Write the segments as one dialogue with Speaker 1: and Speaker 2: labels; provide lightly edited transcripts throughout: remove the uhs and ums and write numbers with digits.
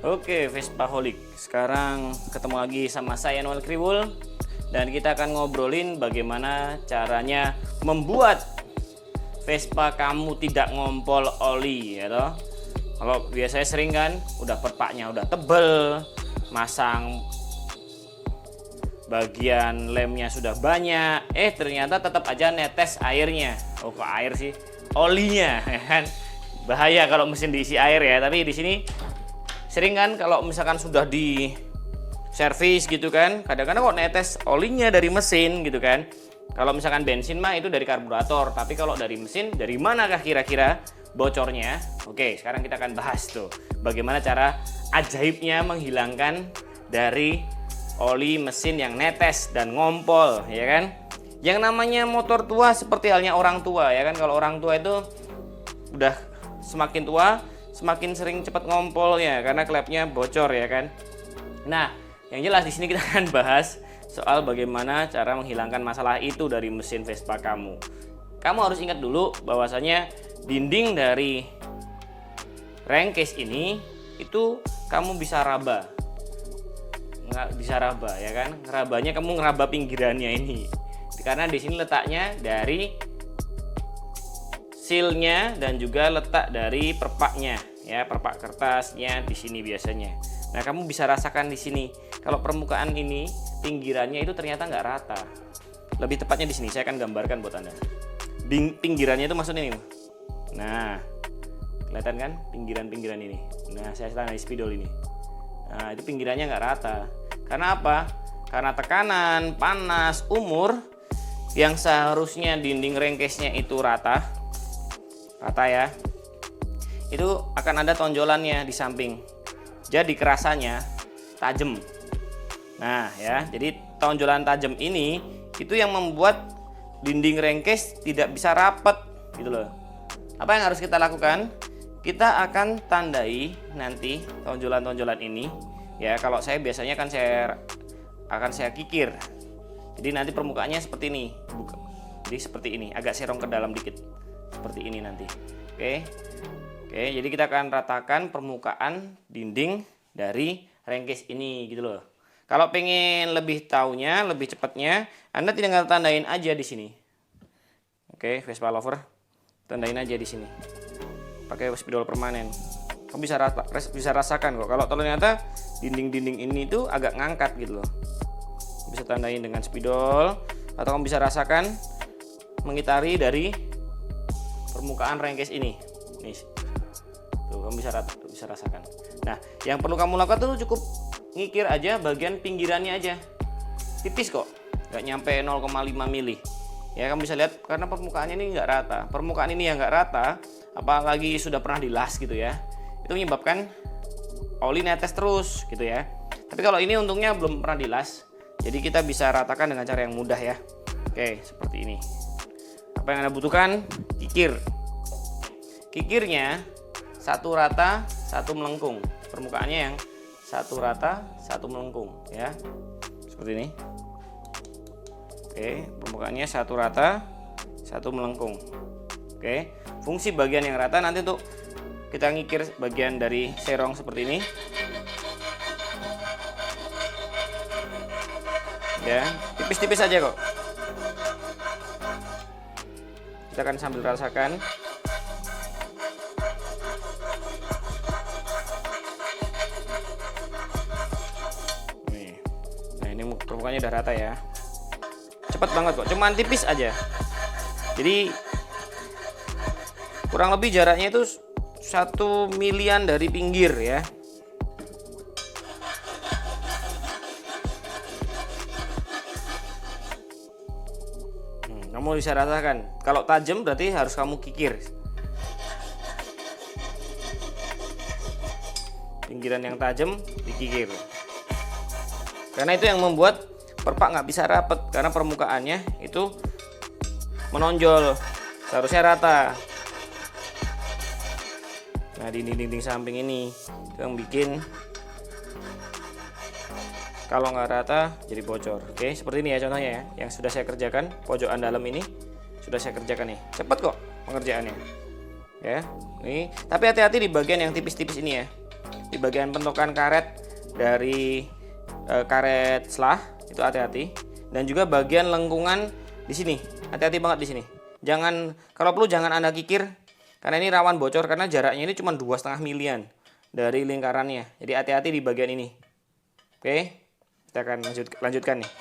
Speaker 1: Oke, Vespaholic. Sekarang ketemu lagi sama saya Noel Kriwul dan kita akan ngobrolin bagaimana caranya membuat Vespa kamu tidak ngompol oli, ya toh. Kalau biasanya sering kan, udah perpaknya udah tebel, masang bagian lemnya sudah banyak, ternyata tetap aja netes airnya. Oh, kok air sih? Olinya, kan? Bahaya kalau mesin diisi air ya. Tapi di sini sering kan kalau misalkan sudah di servis gitu kan, kadang-kadang kok netes olinya dari mesin gitu kan. Kalau misalkan bensin mah itu dari karburator, tapi kalau dari mesin, dari manakah kira-kira bocornya? Oke, sekarang kita akan bahas tuh bagaimana cara ajaibnya menghilangkan dari oli mesin yang netes dan ngompol, ya kan? Yang namanya motor tua seperti halnya orang tua, ya kan? Kalau orang tua itu udah semakin tua, semakin sering cepat ngompol ya karena klepnya bocor, ya kan. Nah, yang jelas di sini kita akan bahas soal bagaimana cara menghilangkan masalah itu dari mesin Vespa kamu. Kamu harus ingat dulu bahwasanya dinding dari crankcase ini itu kamu bisa raba. Nggak bisa raba, ya kan. Ngerabanya kamu ngeraba pinggirannya ini. Karena di sini letaknya dari sealnya dan juga letak dari perpaknya, ya, perpak kertasnya di sini biasanya. Nah, kamu bisa rasakan di sini kalau permukaan ini pinggirannya itu ternyata nggak rata. Lebih tepatnya di sini saya akan gambarkan buat Anda. Pinggirannya itu maksudnya ini. Nah, kelihatan kan pinggiran-pinggiran ini. Nah, saya tanda di spidol ini. Nah, itu pinggirannya nggak rata. Karena apa? Karena tekanan, panas, umur yang seharusnya dinding crankcase-nya itu rata ya, itu akan ada tonjolannya di samping, jadi kerasanya tajam. Nah ya, jadi tonjolan tajam ini itu yang membuat dinding crankcase tidak bisa rapat gitu loh. Apa yang harus kita lakukan? Kita akan tandai nanti tonjolan-tonjolan ini ya. Kalau saya biasanya kan saya kikir, jadi nanti permukaannya seperti ini, jadi seperti ini, agak serong ke dalam dikit seperti ini nanti. Oke, jadi kita akan ratakan permukaan dinding dari crankcase ini gitu loh. Kalau pengen lebih taunya, lebih cepatnya, Anda tinggal tandain aja di sini. Oke, Vespa lover, tandain aja di sini pakai spidol permanen. Kamu bisa rasakan kok kalau ternyata dinding-dinding ini tuh agak ngangkat gitu loh. Bisa tandain dengan spidol, atau kamu bisa rasakan mengitari dari permukaan crankcase ini. Nih. Tuh, kamu bisa rasakan. Nah, yang perlu kamu lakukan tuh cukup ngikir aja bagian pinggirannya aja. Tipis kok, nggak nyampe 0,5 mili. Ya, kamu bisa lihat karena permukaannya ini nggak rata. Permukaan ini yang nggak rata, apalagi sudah pernah dilas gitu ya, itu menyebabkan oli netes terus gitu ya. Tapi kalau ini untungnya belum pernah dilas, jadi kita bisa ratakan dengan cara yang mudah ya. Oke, seperti ini. Apa yang Anda butuhkan? Kikir. Kikirnya satu rata, satu melengkung. Permukaannya yang satu rata, satu melengkung ya. Seperti ini. Oke, permukaannya satu rata, satu melengkung. Oke, fungsi bagian yang rata nanti untuk kita ngikir bagian dari serong seperti ini. Ya, tipis-tipis aja kok. Kita akan sambil rasakan. Nih. Nah, ini permukaannya udah rata ya. Cepat banget kok, cuman tipis aja. Jadi kurang lebih jaraknya itu 1 milian dari pinggir ya. Kamu bisa rasakan, kalau tajam berarti harus kamu kikir. Pinggiran yang tajam dikikir. Karena itu yang membuat perpak nggak bisa rapat, karena permukaannya itu menonjol, seharusnya rata. Nah, di dinding samping ini yang bikin kalau nggak rata jadi bocor. Oke, seperti ini ya contohnya ya, yang sudah saya kerjakan. Pojokan dalam ini sudah saya kerjakan nih, cepet kok pengerjaannya ya. Nih, tapi hati-hati di bagian yang tipis-tipis ini ya. di bagian pentokan karet dari karet selah itu hati-hati, dan juga bagian lengkungan di sini hati-hati banget di sini. Jangan, kalau perlu jangan Anda kikir karena ini rawan bocor, karena jaraknya ini cuma 2,5 milian dari lingkarannya. Jadi hati-hati di bagian ini. Oke, kita akan lanjutkan nih.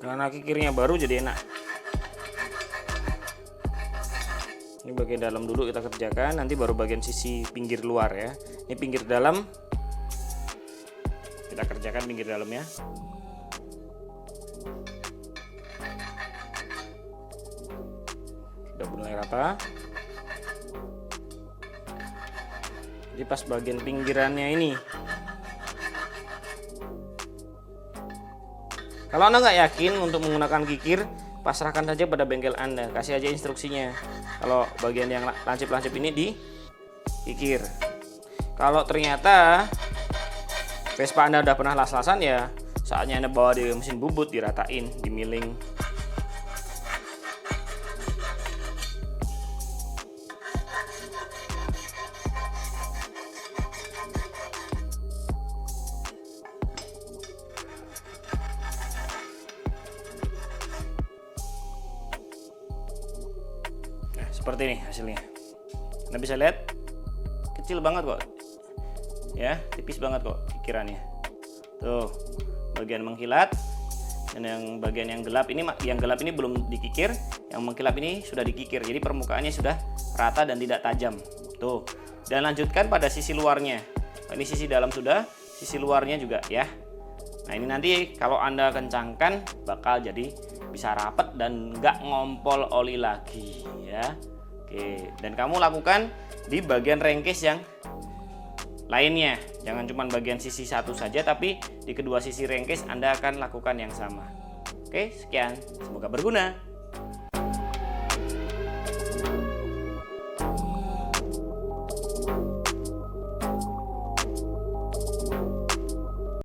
Speaker 1: Karena kikirnya baru jadi enak. Ini bagian dalam dulu kita kerjakan, nanti baru bagian sisi pinggir luar ya. Ini pinggir dalam, kita kerjakan pinggir dalam ya. Sudah mulai rata. Jadi pas bagian pinggirannya ini, kalau Anda nggak yakin untuk menggunakan kikir, pasrahkan saja pada bengkel Anda. Kasih aja instruksinya. Kalau bagian yang lancip-lancip ini di kikir. Kalau ternyata Vespa Anda udah pernah las-lasan, ya saatnya Anda bawa di mesin bubut, diratain, dimiling. Seperti ini hasilnya. Anda bisa lihat kecil banget kok ya, tipis banget kok kikirannya tuh, bagian mengkilat. Dan yang bagian yang gelap ini belum dikikir, yang mengkilap ini sudah dikikir, jadi permukaannya sudah rata dan tidak tajam tuh. Dan lanjutkan pada sisi luarnya. Ini sisi dalam sudah, sisi luarnya juga ya. Nah ini nanti kalau Anda kencangkan bakal jadi bisa rapet dan nggak ngompol oli lagi ya. Oke, dan kamu lakukan di bagian rengkes yang lainnya. Jangan cuma bagian sisi satu saja, tapi di kedua sisi rengkes Anda akan lakukan yang sama. Oke, sekian. Semoga berguna.